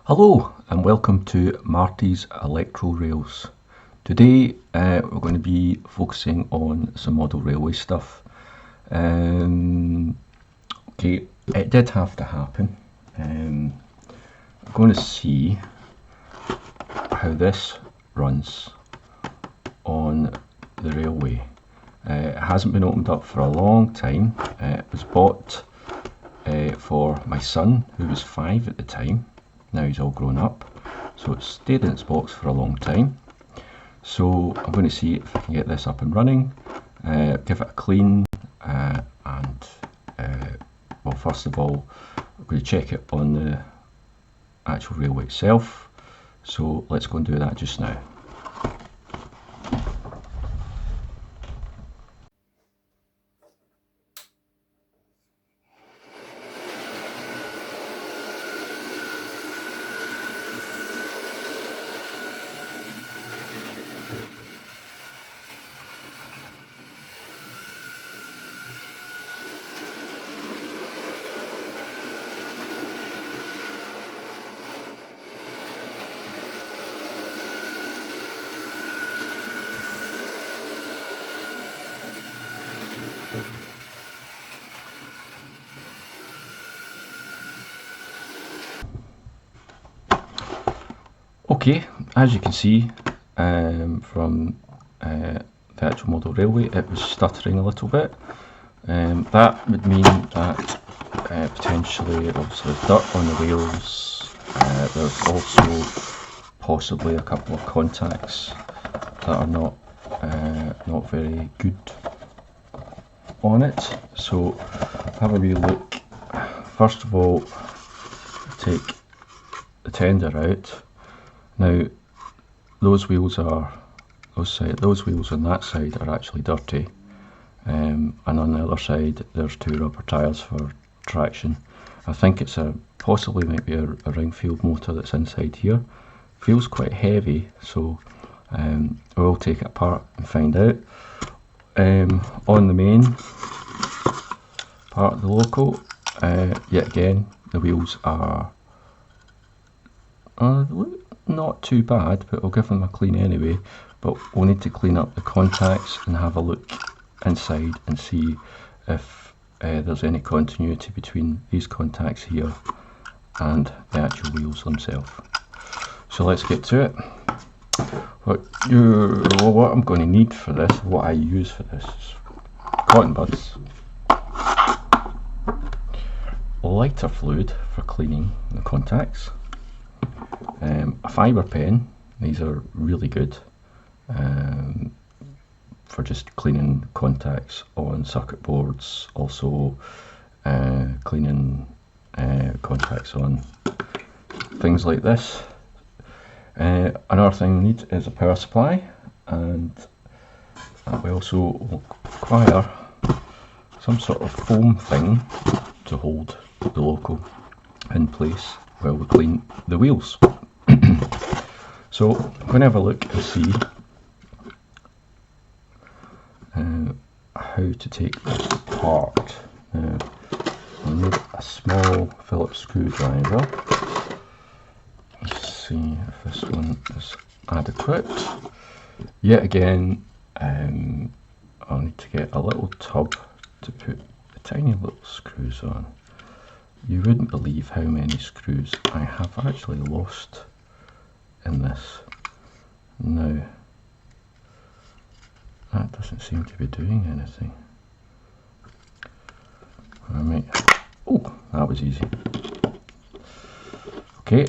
Hello and welcome to Marty's Electro Rails. Today we're going to be focusing on some model railway stuff. Okay, it did have to happen. I'm going to see how this runs on the railway. It hasn't been opened up for a long time. It was bought for my son, who was 5 at the time. Now he's all grown up, so it's stayed in its box for a long time. So I'm going to see if I can get this up and running, give it a clean, well, first of all, I'm going to check it on the actual railway itself. So let's go and do that just now. Okay, as you can see from the actual model railway, it was stuttering a little bit. That would mean that potentially obviously dirt on the wheels. There's also possibly a couple of contacts that are not very good on it. So have a wee look. First of all, take the tender out. Now those wheels on that side are actually dirty, and on the other side there's 2 rubber tyres for traction. I think it's possibly might be a Ringfield motor that's inside here. Feels quite heavy, so we'll take it apart and find out. On the main part of the Loco, yet again the wheels are not too bad, but we'll give them a clean anyway. But we'll need to clean up the contacts and have a look inside and see if there's any continuity between these contacts here and the actual wheels themselves. So let's get to it. What I'm going to need for this, what I use for this, is cotton buds, lighter fluid for cleaning the contacts, a fibre pen. These are really good for just cleaning contacts on circuit boards, also cleaning contacts on things like this. Another thing we need is a power supply, and we also require some sort of foam thing to hold the Loco in place while we clean the wheels. So I'm going to have a look and see how to take this apart. Now I need a small Phillips screwdriver. Let's see if this one is adequate. Yet again, I'll need to get a little tub to put the tiny little screws on. You wouldn't believe how many screws I have actually lost in this. Now, that doesn't seem to be doing anything. Oh, that was easy. Okay,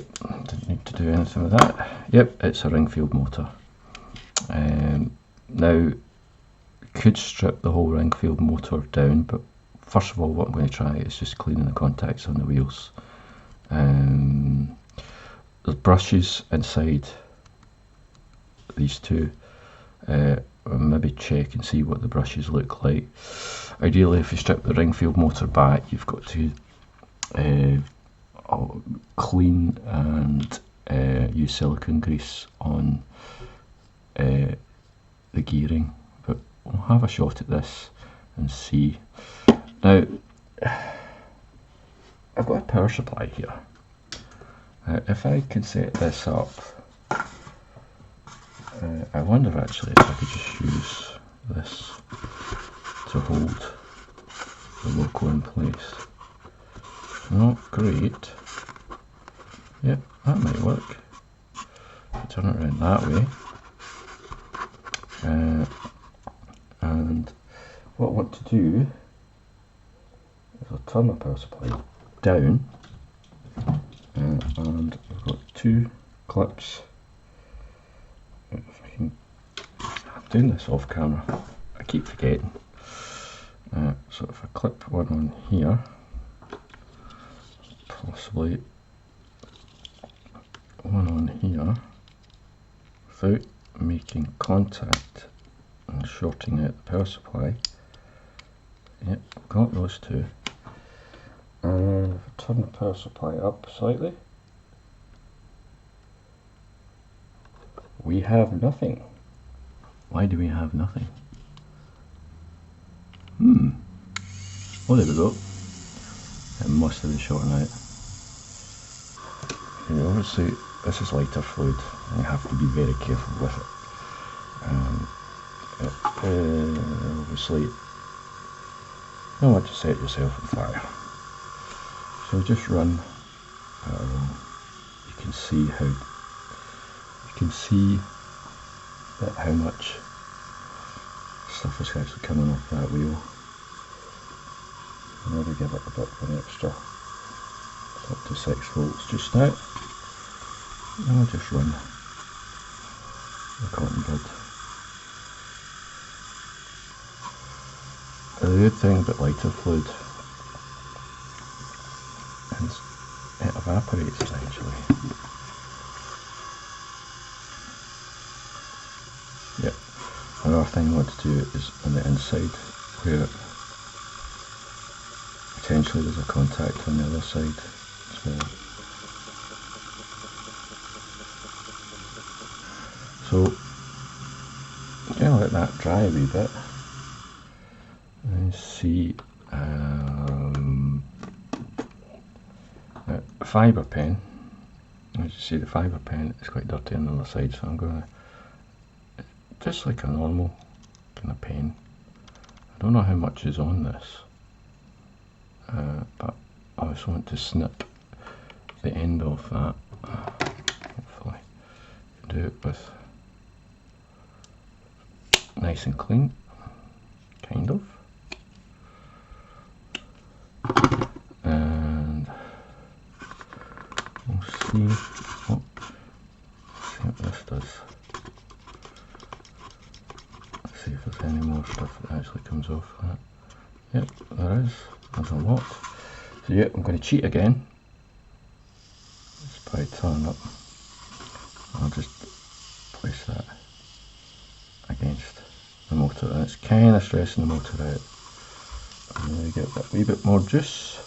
didn't need to do anything with that. Yep, it's a Ringfield motor. Now, could strip the whole Ringfield motor down, but first of all what I'm going to try is just cleaning the contacts on the wheels. There's brushes inside these two. Maybe check and see what the brushes look like. Ideally, if you strip the Ringfield motor back, you've got to clean and use silicone grease on the gearing, but we'll have a shot at this and see. Now, I've got a power supply here. If I can set this up, I wonder actually if I could just use this to hold the Loco in place. Not great. Yep, that might work. Turn it around that way. And what I want to do is I'll turn my power supply down, and I've got two clips. If I can, I'm doing this off camera, I keep forgetting. So if I clip one on here, possibly one on here, without making contact and shorting out the power supply. Yep, I've got those two. And if I turn the power supply up slightly, we have nothing. Why do we have nothing? Well, there we go. It must have been shorting out. Okay, obviously this is lighter fluid and you have to be very careful with it. Obviously you don't want to set yourself on fire. So just run you can see how much stuff is actually coming off that wheel. Maybe give it a bit of an extra. It's up to 6 volts just now. And I'll just run the cotton bud. The good thing about lighter fluid is it evaporates eventually. Yep. Another thing I want to do is on the inside where potentially there's a contact on the other side as well. So I'm going to let that dry a wee bit and see a fibre pen. As you see, the fibre pen is quite dirty on the other side, so I'm going to, just like a normal kind of pen. I don't know how much is on this, but I just want to snip the end of that. Hopefully do it with nice and clean, kind of. And we'll see what this does. Let's see if there's any more stuff that actually comes off that. Yep, there is. There's a lot. So yeah, I'm going to cheat again. Just by turning up. I'll just place that against the motor, and it's kind of stressing the motor out. And then we get a wee bit more juice.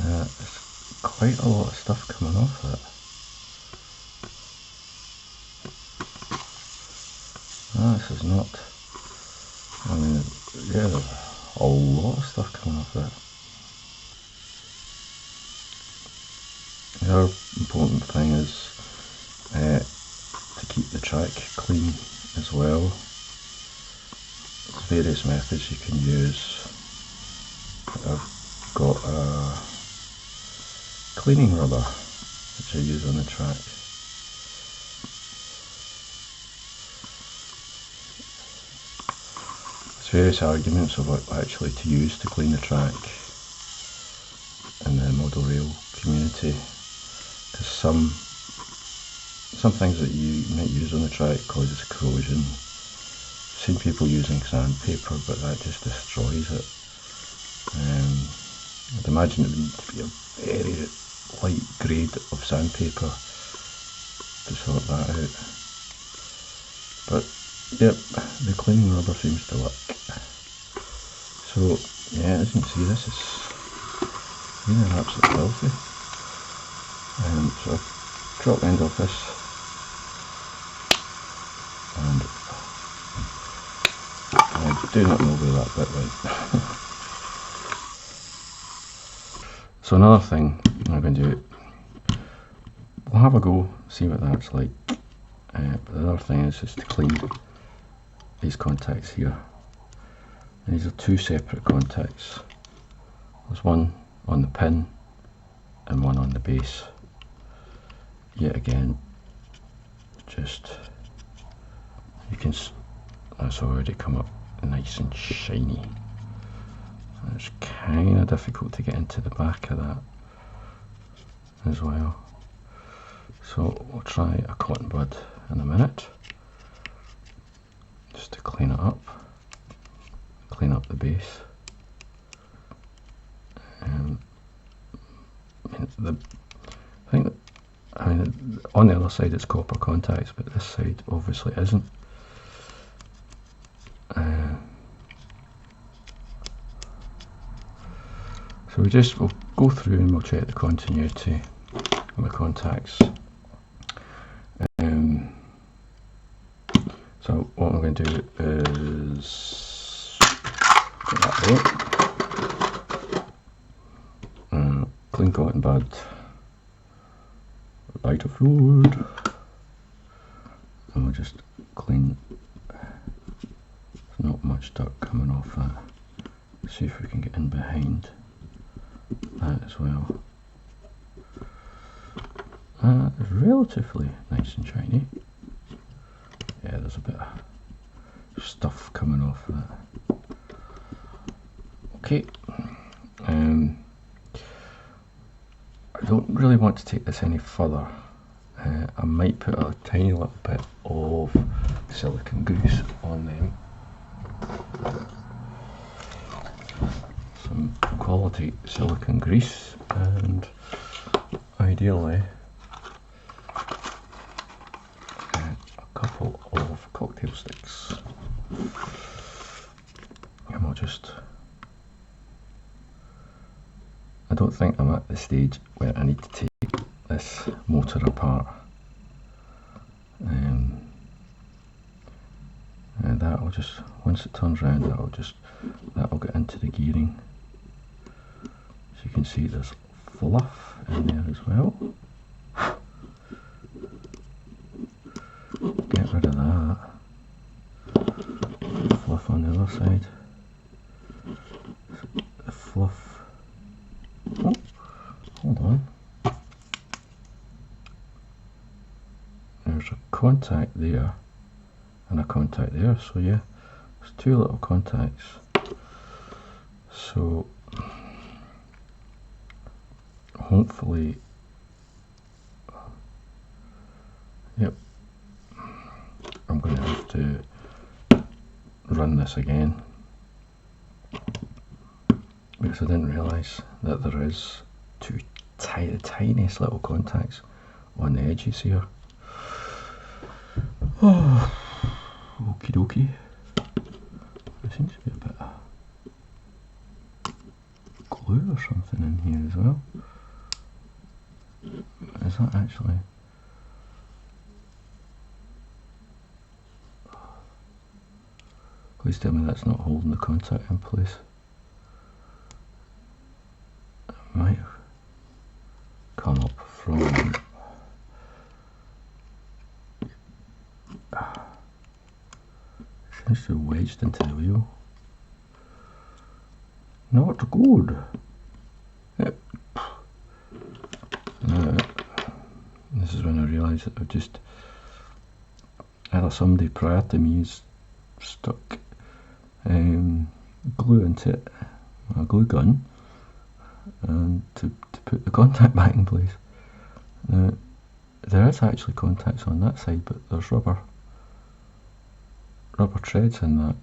There's quite a lot of stuff coming off it. This is not, I mean, yeah, there's a lot of stuff coming off it. The other important thing is to keep the track clean as well. There's various methods you can use. I've got a cleaning rubber which I use on the track. There's various arguments of what actually to use to clean the track in the model rail community, because some things that you might use on the track causes corrosion. I've seen people using sandpaper, but that just destroys it. I'd imagine it would need to be a very light grade of sandpaper to sort that out. But yep, the cleaning rubber seems to work. So yeah, as you can see, this is Yeah, absolutely healthy. So I drop the end of this, and I do not know where that bit went. So another thing I'm going to do, we'll have a go, see what that's like. But the other thing is just to clean these contacts here. And these are two separate contacts. There's one on the pin and one on the base. Yet again, just, you can, that's already come up nice and shiny. It's kind of difficult to get into the back of that as well. So we'll try a cotton bud in a minute, just to clean it up, clean up the base. I mean, on the other side it's copper contacts, but this side obviously isn't. So we'll go through and we'll check the continuity on the contacts. So what I'm going to do is get that out. Clean cotton bud, lighter fluid, and we'll just clean. There's not much dirt coming off that. See if we can get in behind that as well. It's relatively nice and shiny. Yeah, there's a bit of stuff coming off that. Okay. I don't really want to take this any further. I might put a tiny little bit of silicone grease on them. Some quality silicone grease, and ideally a couple of cocktail sticks. And we'll just, I don't think I'm at the stage where I need to take this motor apart. And that'll just, once it turns around, that'll get into the gearing. So you can see there's fluff in there as well. Get rid of that. Fluff on the other side. The fluff. Oh, hold on. There's a contact there and a contact there, so yeah, there's two little contacts. So hopefully, yep, I'm going to have to run this again, because I didn't realise that there is two the tiniest little contacts on the edges here. Oh, okie dokie. There seems to be a bit of glue or something in here as well. Is that actually? Please tell me that's not holding the contact in place. It might have come up from. Seems to have wedged into the wheel. Not good. Yep. This is when I realised that I've just, either somebody prior to me has stuck glue into it, a glue gun, and to put the contact back in place. Now, there is actually contacts on that side, but there's rubber treads in that,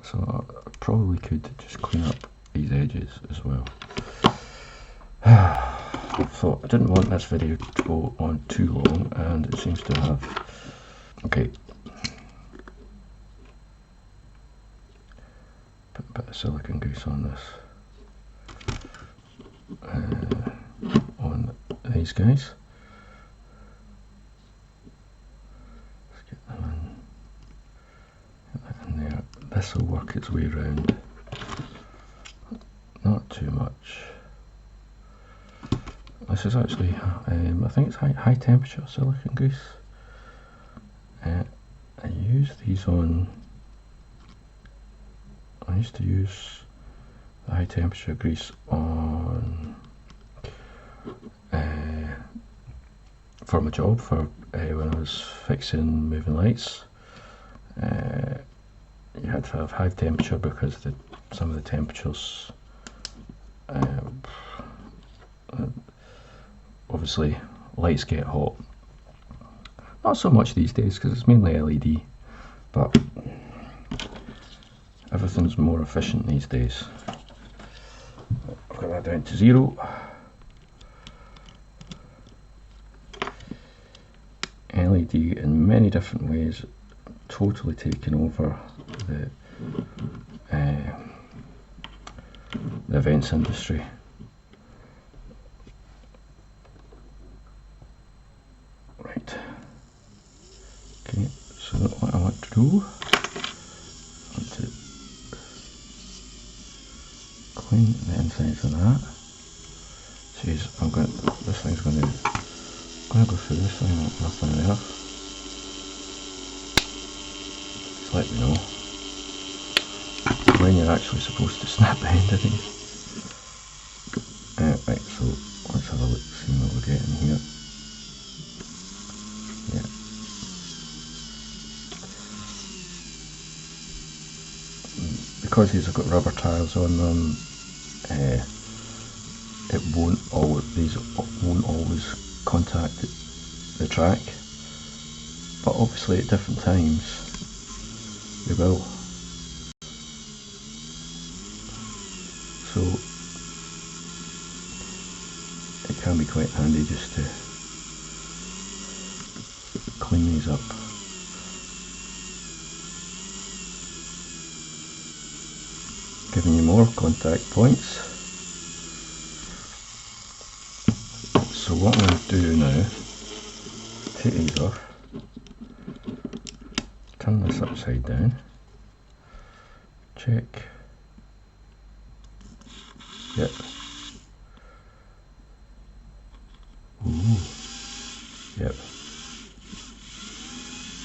so I probably could just clean up these edges as well. So I didn't want this video to go on too long, and it seems to have. Okay, put a bit of silicone grease on this. these guys. Let's get them in. Get that in there. This will work its way around. Not too much. This is actually, I think it's high temperature silicone grease. I use these on, I used to use the high temperature grease on for my job, for when I was fixing moving lights. You had to have high temperature because some of the temperatures, obviously lights get hot. Not so much these days because it's mainly LED, but everything's more efficient these days. I've got that down to 0. LED in many different ways, totally taking over the events industry. Right. Okay, so what I want to do, I want to clean the insides of that. Jeez, this thing's going to go through this thing, nothing there. Just let me know when you're actually supposed to snap the end of these. Right, so let's have a look, see what we're getting here. Yeah. Because these have got rubber tiles on them, these won't always contact the track, but obviously at different times they will. So it can be quite handy just to clean these up. Giving you more contact points. So what I'm going to do now, take these off, turn this upside down, check, yep, ooh, yep,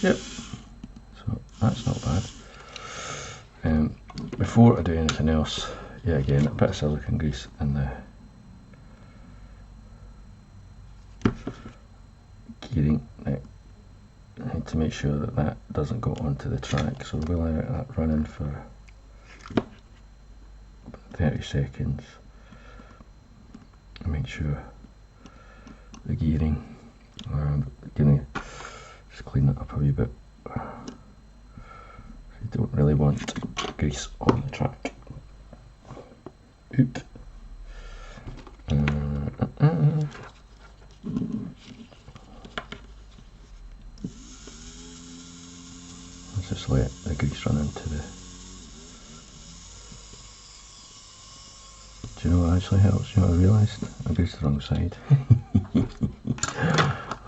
yep, so that's not bad. Before I do anything else, yeah, again, a bit of silicone grease in the gearing. I need to make sure that that doesn't go onto the track, so we'll let that running for about 30 seconds and make sure the gearing, I'm going to just clean it up a wee bit. You don't really want grease on the track. Oop. Let's just let the grease run into the... Do you know what actually helps? You know what I realised? I greased the wrong side.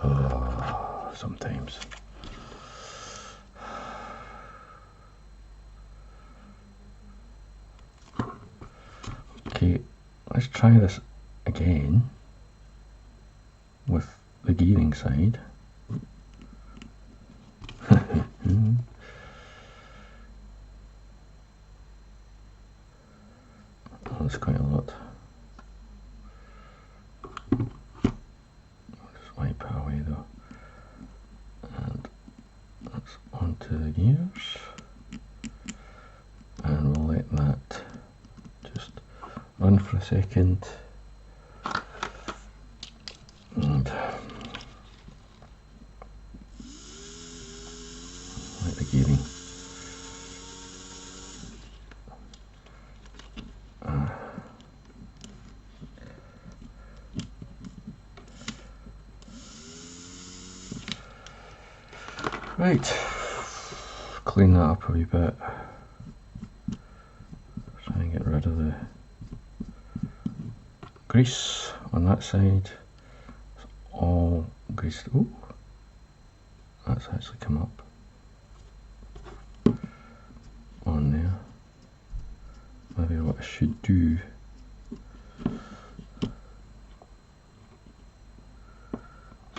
Oh, sometimes. Okay, let's try this again with the gearing side. That's quite a lot. Just wipe it away though. And that's onto the gears. And we'll let that just run for a second. And let the gearing right, clean that up a wee bit, try and get rid of the grease on that side. all greased. Oh, that's actually come up on there. Maybe what I should do,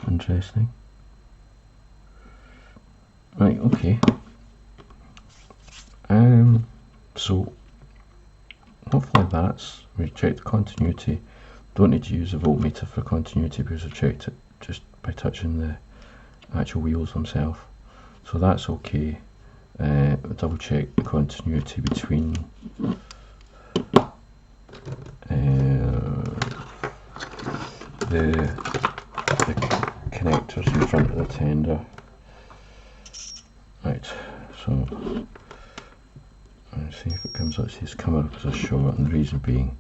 interesting. Right, okay. So hopefully that's, we checked the continuity. Don't need to use a voltmeter for continuity because I checked it just by touching the actual wheels themselves. So that's okay. Double check the continuity between the connectors in front of the tender. Right, so let's see if it comes up. See, it's coming up as a short, and the reason being,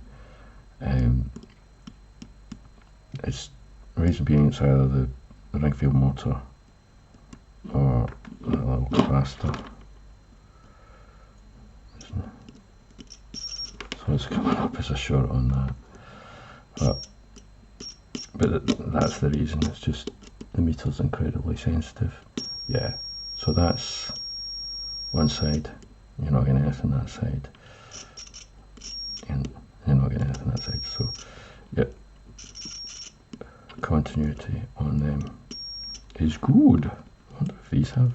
it's either the ring field motor or a little capacitor. So it's coming up as a short on that, but that's the reason. It's just the meter's incredibly sensitive. Yeah, so that's one side. You're not getting anything that side, and you're not getting anything that side. So, yep, continuity on them is good. I wonder if these have.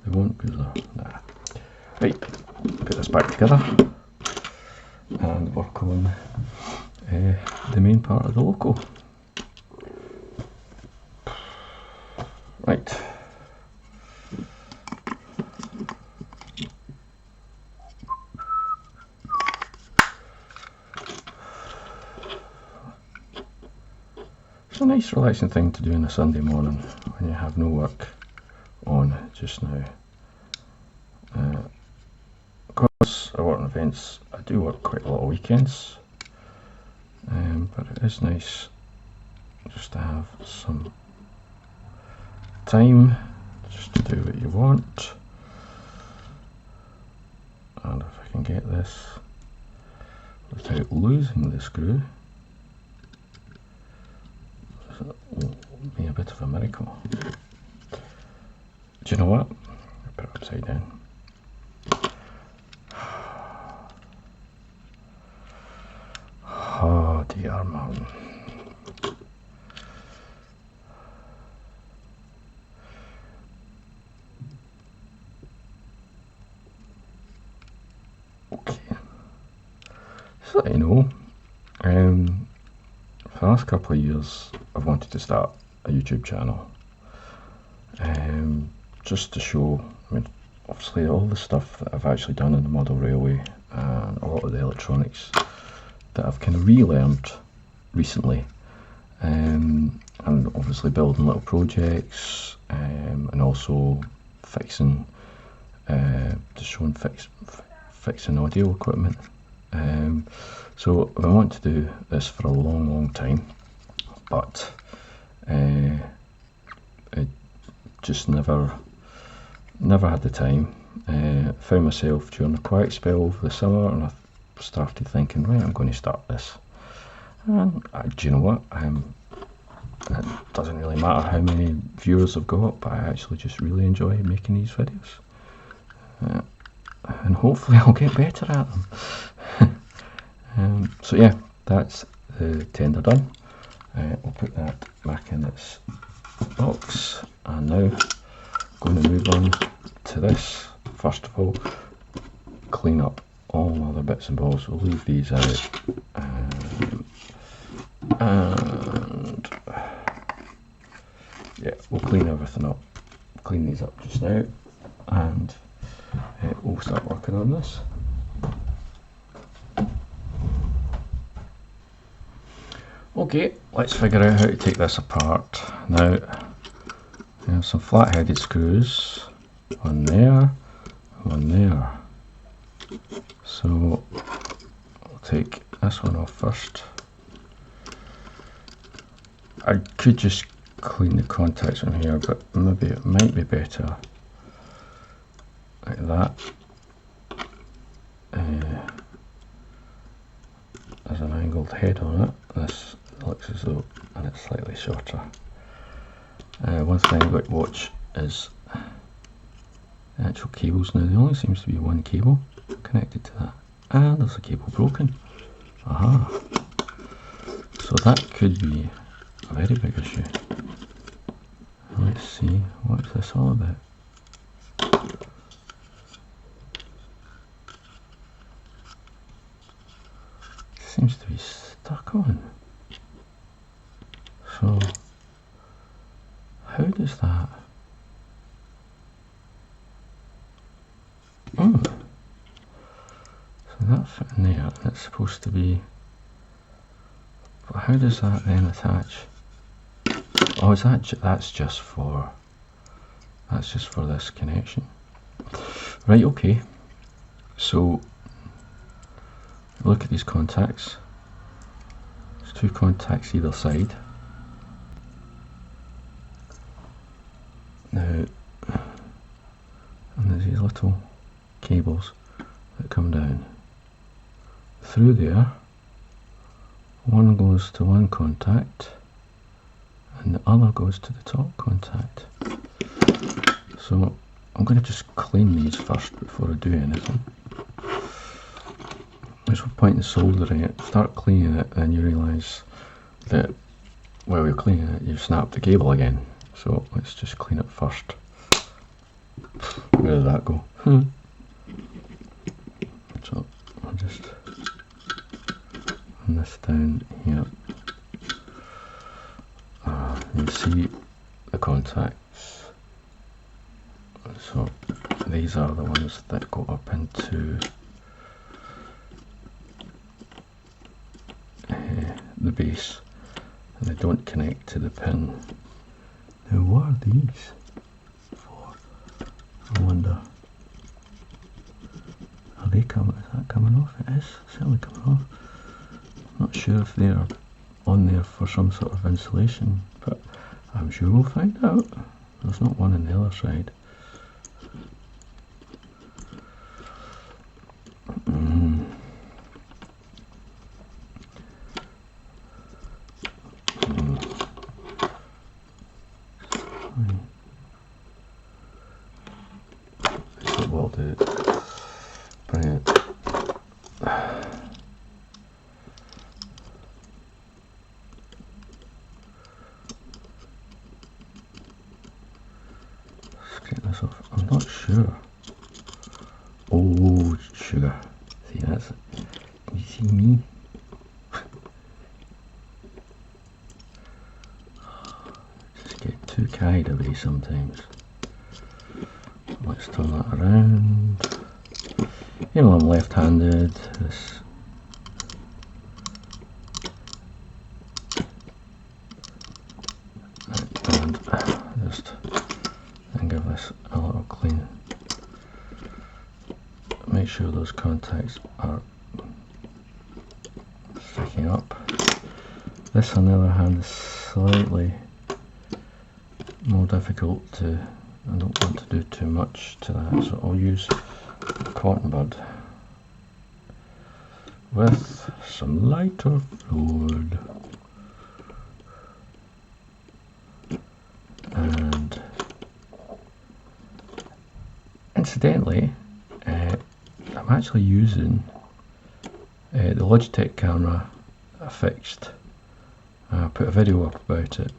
They won't because nah. Right, put this back together and work on the main part of the Loco. Right. It's a nice relaxing thing to do on a Sunday morning when you have no work on just now. Because I work on events, I do work quite a lot of weekends, but it is nice just to have some time just to do what you want. And if I can get this without losing the screw, it will be a bit of a miracle. Do you know what? I'll put it upside down. Oh dear man. Okay. So you know, for the last couple of years I've wanted to start a YouTube channel. Just to show, I mean, obviously all the stuff that I've actually done in the model railway and a lot of the electronics that I've kind of relearned recently, and obviously building little projects, and also fixing, just showing fixing audio equipment. So I want to do this for a long time, but I just never had the time. Found myself during a quiet spell over the summer, and I started thinking, right, I'm going to start this. And do you know what? It doesn't really matter how many viewers I've got, but I actually just really enjoy making these videos. And hopefully I'll get better at them. So yeah, that's the tender done. We'll put that back in its box, and now I'm going to move on to this. First of all, clean up all the other bits and bobs. We'll leave these out, and yeah, we'll clean everything up. Clean these up just now, and we'll start working on this. Okay, let's figure out how to take this apart. Now, have some flat-headed screws, one there, one there. So I'll take this one off first. I could just clean the contacts on here, but maybe it might be better like that. There's an angled head on it. This looks as though and it's slightly shorter. One thing I've got to watch is the actual cables. Now there only seems to be one cable connected to that, and there's a cable broken. Aha! So that could be a very big issue. Let's see, what's this all about? It seems to be stuck on. So, how does that? Oh, so that's in there, and it's supposed to be. But how does that then attach? Oh, is that that's just for this connection? Right. Okay. So look at these contacts. There's two contacts either side. Now, and there's these little cables that come down through there. One goes to one contact and the other goes to the top contact. So I'm going to just clean these first before I do anything. There's no point in soldering it. Start cleaning it and you realise that while you're cleaning it you've snapped the cable again. So let's just clean it first. Where did that go? So I'll just run this down here. You see the contacts. So these are the ones that go up into the base, and they don't connect to the pin. Now what are these for? I wonder. Are they coming? Is that coming off? It is certainly coming off. I'm not sure if they're on there for some sort of insulation, but I'm sure we'll find out. There's not one on the other side. So we'll do it. Bring it. Get this off. I'm not sure. Oh, sugar. See, that's it. You see me? Just get too carried away sometimes. Let's turn that around. You know, I'm left-handed. This. And just give this a little clean. Make sure those contacts are sticking up. This on the other hand is slightly more difficult to, I don't want to do too much to that, so I'll use cotton bud with some lighter fluid. And incidentally, I'm actually using the Logitech camera fixed. I put a video up about it.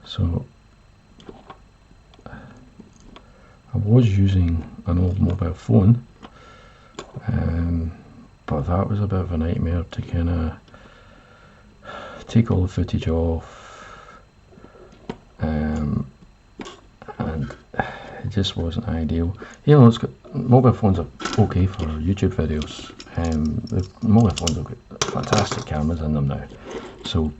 So I was using an old mobile phone, but that was a bit of a nightmare to kind of take all the footage off, and it just wasn't ideal. You know, mobile phones are okay for YouTube videos. The mobile phones have got fantastic cameras in them now, so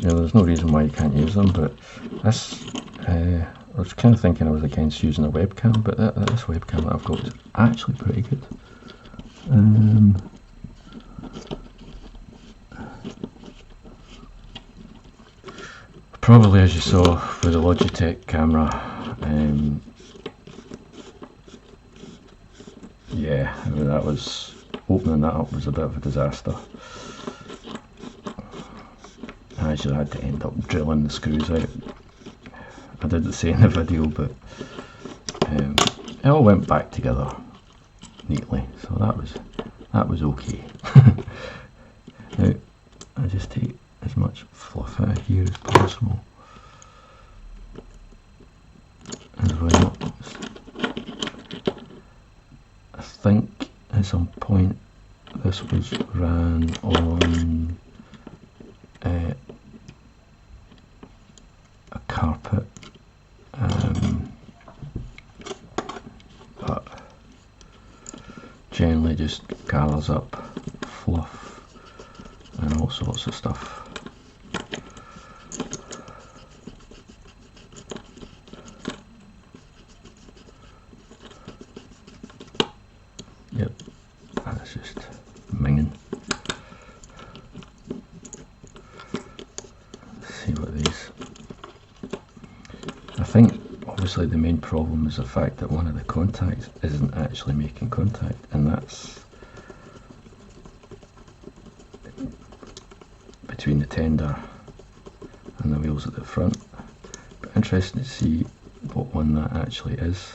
there's no reason why you can't use them. But this, I was kind of thinking I was against using a webcam, but this webcam that I've got is actually pretty good. Probably, as you saw with the Logitech camera, yeah, I mean, that was, opening that up was a bit of a disaster. I actually had to end up drilling the screws out. I didn't say in the video, but it all went back together neatly, so that was okay. Now I just take as much fluff out of here as possible as well. I think at some point this was ran on a carpet, but generally just gathers up fluff and all sorts of stuff. Yep, that's just minging. Let's see what these. I think obviously the main problem is the fact that one of the contacts isn't actually making contact, and that's between the tender and the wheels at the front. But interesting to see what one that actually is,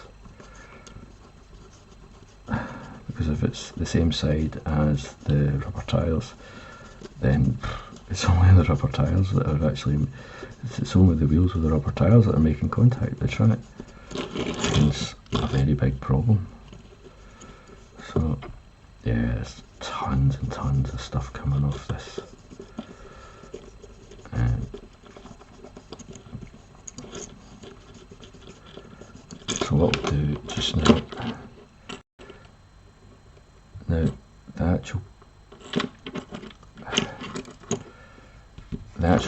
because if it's the same side as the rubber tyres, then it's only the rubber tyres that are actually, it's only the wheels with the rubber tyres that are making contact with the track. Hence a very big problem. So yeah, there's tons and tons of stuff coming off this. So what we'll do just now, the actual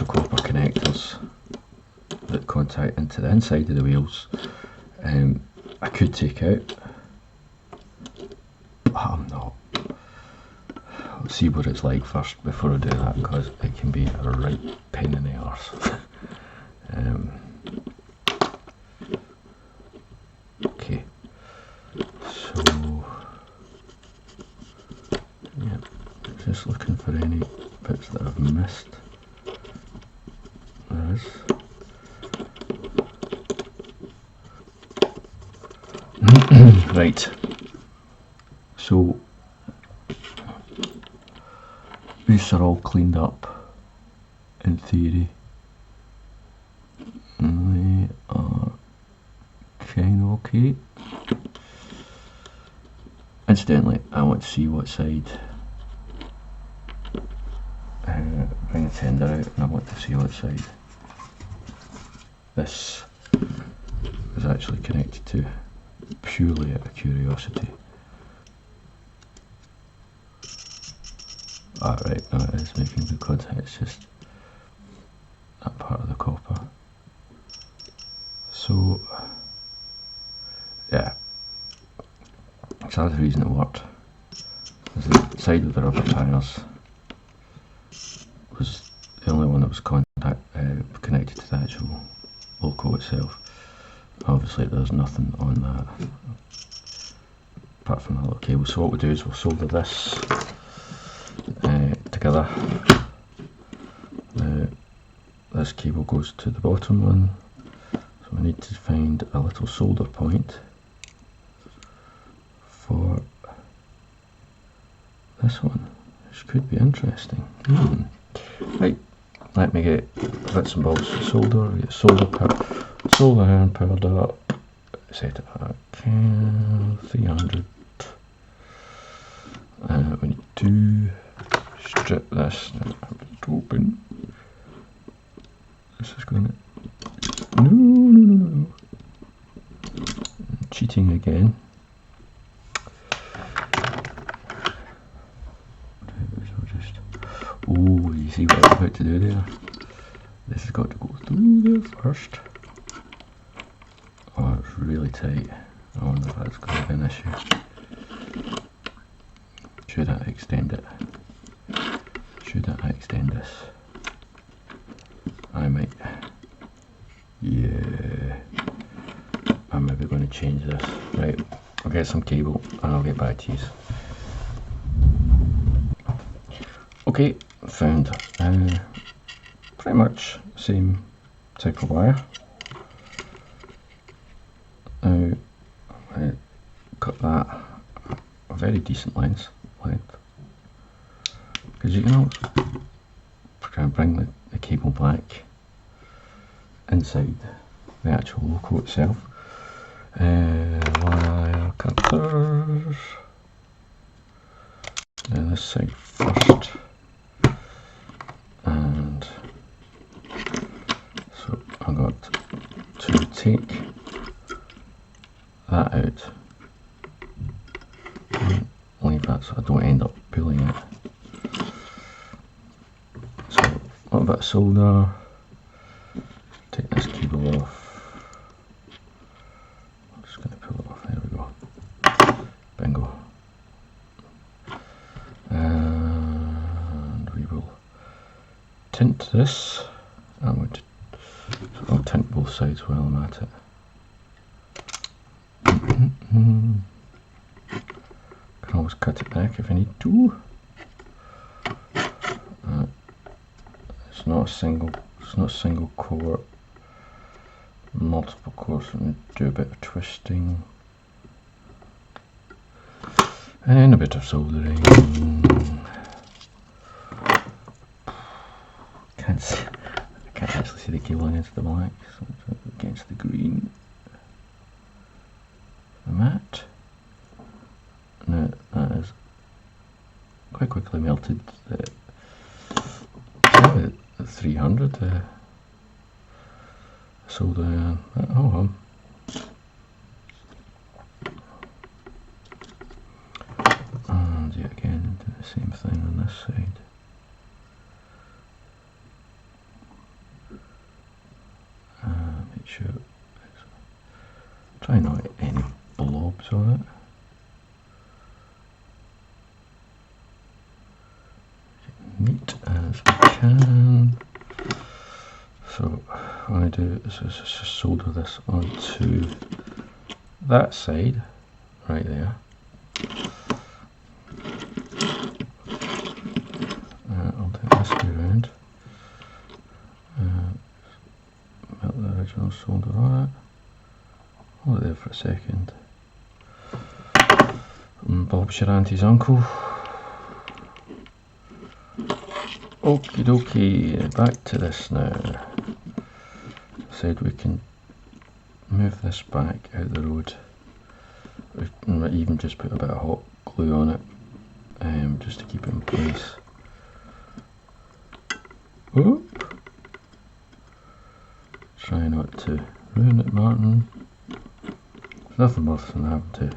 copper connectors that contact into the inside of the wheels, I could take out, but I'm not. I'll see what it's like first before I do that, because it can be a right pain in the arse. Okay, so yeah, just looking for any bits that I've missed. There is. Right, so these are all cleaned up in theory. They are kind of okay. Incidentally, I want to see what side, bring the tender out, and I want to see what side this is actually connected to, purely out of curiosity. Right, no, it is making good contact, it's just that part of the copper. So yeah, so that's the reason it worked, is the side of the rubber tyres was the only one that was connected to the actual Loco itself. Obviously there's nothing on that apart from that little cable. So what we'll do is we'll solder this together. This cable goes to the bottom one, so we need to find a little solder point for this one, which could be interesting. Right, let me get bits and bobs of solder. Get solder iron powered up, set it at 300. We need to strip this. Open. This is going to. No. Cheating again. Oh, you see what I'm about to do there? This has got to go through there first. Oh, it's really tight. I wonder if that's going to be an issue. Should I extend it? Should I extend this? I might. Yeah. I'm maybe going to change this. Right, I'll get some cable and I'll get back to you. Okay, found pretty much same type of wire. Now I cut that a very decent length, because you can also bring the cable back inside the actual Loco itself. Wire cutters. Now this side first, and so I got to take that out and leave that so I don't end up pulling it. So a little bit of solder, take this cable off. I'm just going to pull it off, there we go, bingo. And we will tint this. I'm going to, so I'll tint both sides while I'm at it. Can always cut it back if I need to. It's not a single core, multiple cores, so I'm going to do a bit of twisting and a bit of soldering. I can't actually see the cable against the black, so against the green. The mat. Now that is quite quickly melted. The 300 solder. Oh, and yet again do the same thing on this side. Make sure. Try not any blobs on it. Neat as we can. So what I do is just solder this onto that side right there. I'll take this way around. Melt the original solder on it. Hold it there for a second. Bob's your auntie's uncle. Okie dokie, back to this now. Said we can move this back out the road. We might even just put a bit of hot glue on it, just to keep it in place. Oop. Try not to ruin it, Martin. There's nothing worse than having to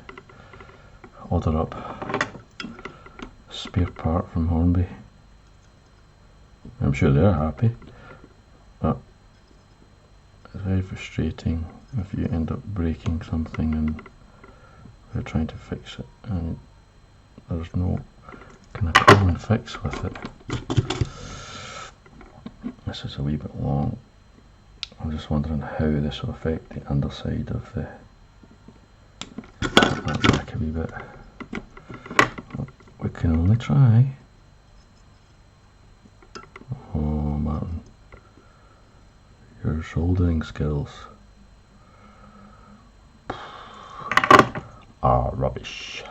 order up a spare part from Hornby. I'm sure they're happy, but it's very frustrating if you end up breaking something and they're trying to fix it and there's no kind of common fix with it. This is a wee bit long. I'm just wondering how this will affect the underside of the that back a wee bit. We can only try. Oh, Martin, your soldering skills are rubbish.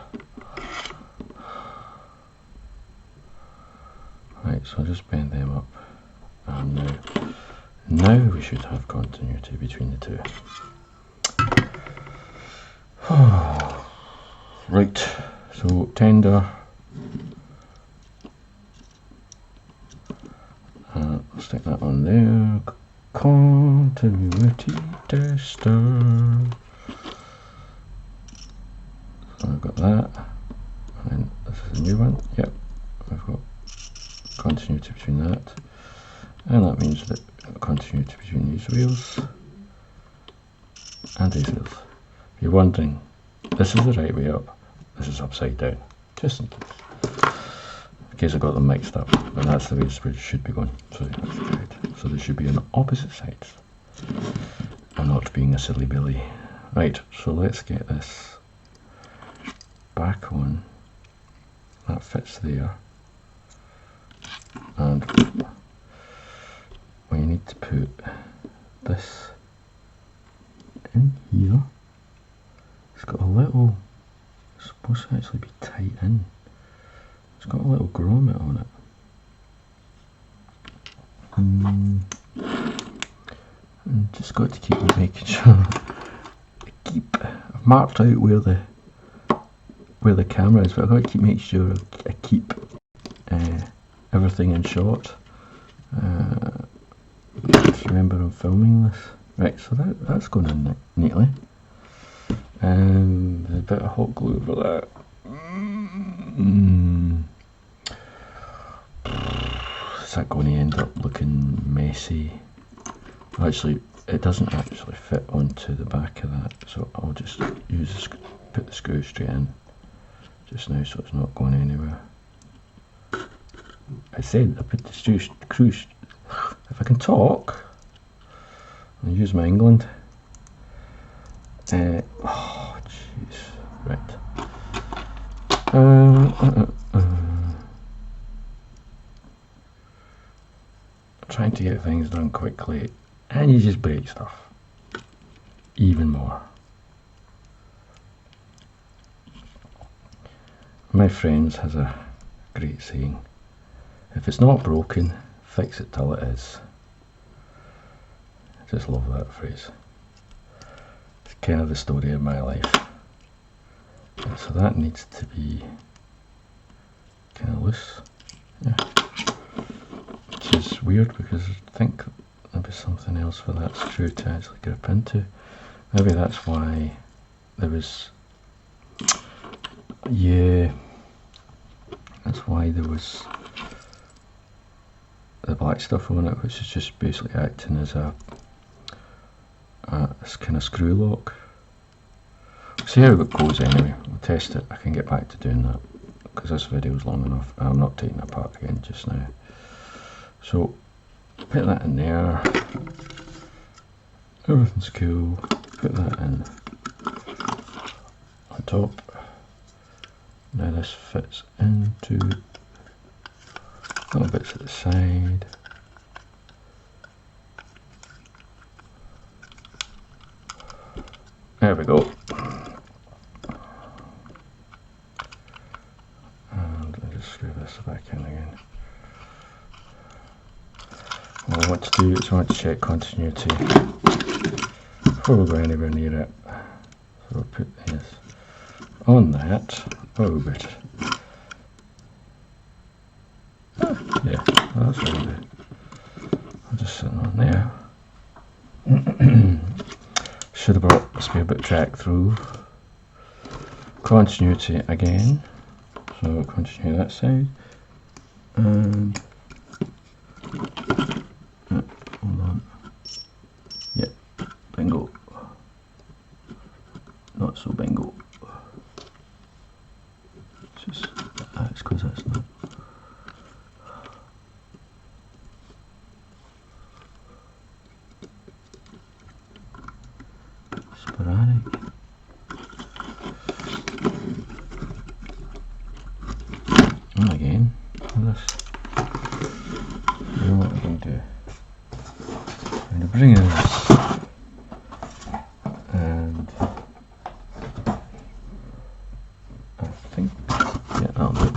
Right, so I'll just bend them up, and now we should have continuity between the two. Right, so tender. Stick that on there. Continuity tester. So I've got that, and then this is a new one. Yep, I've got continuity between that, and that means that continuity between these wheels and these wheels. If you're wondering, this is the right way up, this is upside down, just in case I got them mixed up, but that's the way it should be going. So that's correct. So they should be on opposite sides. I'm not being a silly Billy. Right, so let's get this back on. That fits there. And we need to put this in here. It's got a little, it's supposed to actually be tight in. It's got a little grommet on it. And just got to keep making sure I've marked out where the camera is, but I've got to keep making sure I keep everything in shot. Just remember I'm filming this. Right, so that's going in neatly. A bit of hot glue over that. Is that going to end up looking messy? Actually, it doesn't actually fit onto the back of that, so I'll just put the screw straight in just now, so it's not going anywhere. I said I put the screw. If I can talk, I'll use my England. Oh jeez, right. Trying to get things done quickly, and you just break stuff even more. My friends has a great saying: if it's not broken, fix it till it is. I just love that phrase. It's kind of the story of my life. And so that needs to be kind of loose. Yeah. Which is weird because I think there'll be something else for that screw to actually grip into. Maybe that's why there was, yeah, that's why there was the black stuff on it, which is just basically acting as a this kind of screw lock. We'll see how it goes anyway. We'll test it. I can get back to doing that because this video is long enough. I'm not taking it apart again just now. So put that in there. Everything's cool. Put that in on top. Now this fits into little bits at the side. There we go. And I'll just screw this back in again. What I want to do is I want to check continuity before we go anywhere near it. So we'll put this on that. Oh, but yeah, that's really good. I'll just sit on there. Should have brought the spare bit track through. Continuity again. So continue that side. And hold on. Yep, bingo. Not so bingo. Just that's because that's not. Sporadic. And again, this. You know what I'm going to do? I'm going to bring in this, and I think, yeah, that'll do.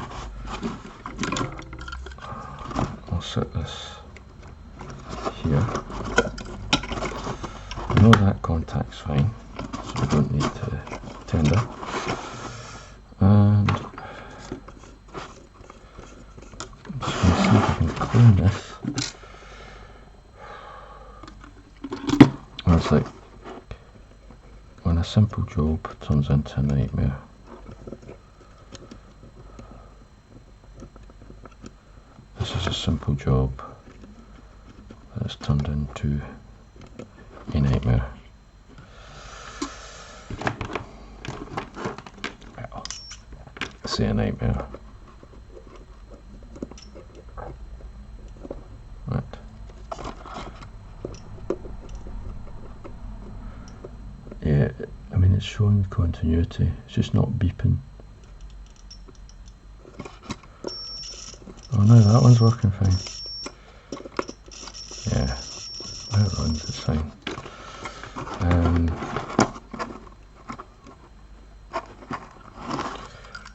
I'll set this here. I know that contact's fine, so we don't need to tender. And I'm just going to see if I can clean this. It's like when a simple job turns into a nightmare. This is a simple job that's turned into a nightmare. Well, I say a nightmare. Right. Yeah, I mean it's showing continuity, it's just not beeping. Oh no, that one's working fine. Yeah, that runs, it's fine.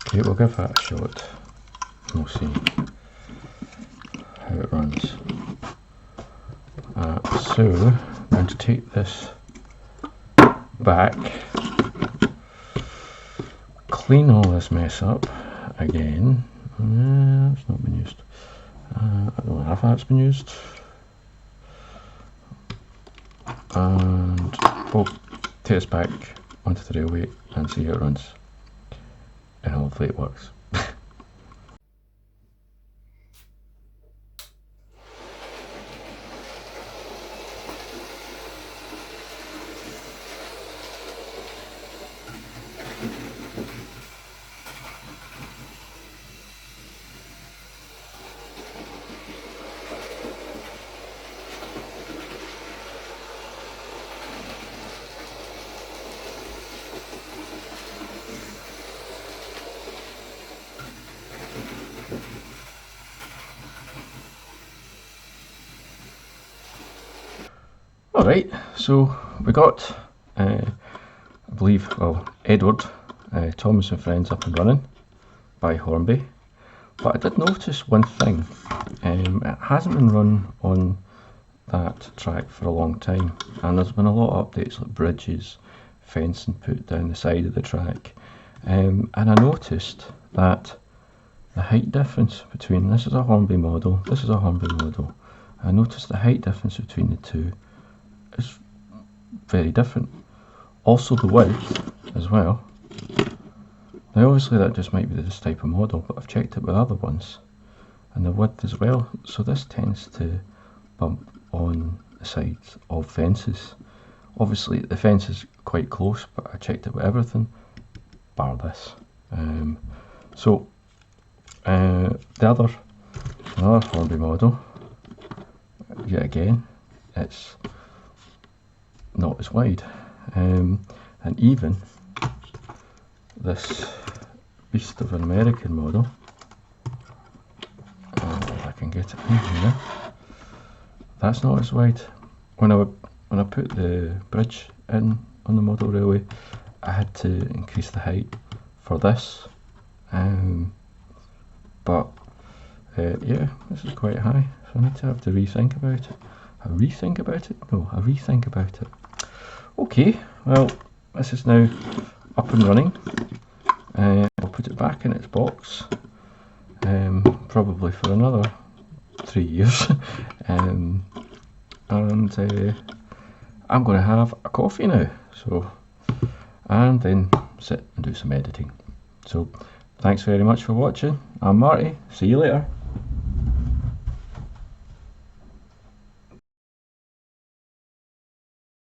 Okay, we'll give that a shot. We'll see how it runs. So, I'm going to take this back, clean all this mess up again. It's not been used. I don't know if that's been used. And we'll take this back onto the railway and see how it runs. And hopefully it works. Alright, so we got, I believe, well, Edward, Thomas and Friends up and running by Hornby. But I did notice one thing, it hasn't been run on that track for a long time, and there's been a lot of updates like bridges, fencing put down the side of the track, and I noticed that the height difference between, this is a Hornby model, this is a Hornby model, I noticed the height difference between the two is very different. Also the width as well. Now obviously that just might be this type of model, but I've checked it with other ones, and the width as well, so this tends to bump on the sides of fences. Obviously the fence is quite close, but I checked it with everything bar this. So another Hornby model, yet again it's not as wide, and even this beast of an American model, if I can get it in here, that's not as wide. When I put the bridge in on the model railway, I had to increase the height for this, but yeah, this is quite high, so I need to have to rethink about it. A rethink about it. Okay, well, this is now up and running. I'll put it back in its box, probably for another 3 years, and I'm going to have a coffee now, so, and then sit and do some editing. So, thanks very much for watching. I'm Marty, see you later.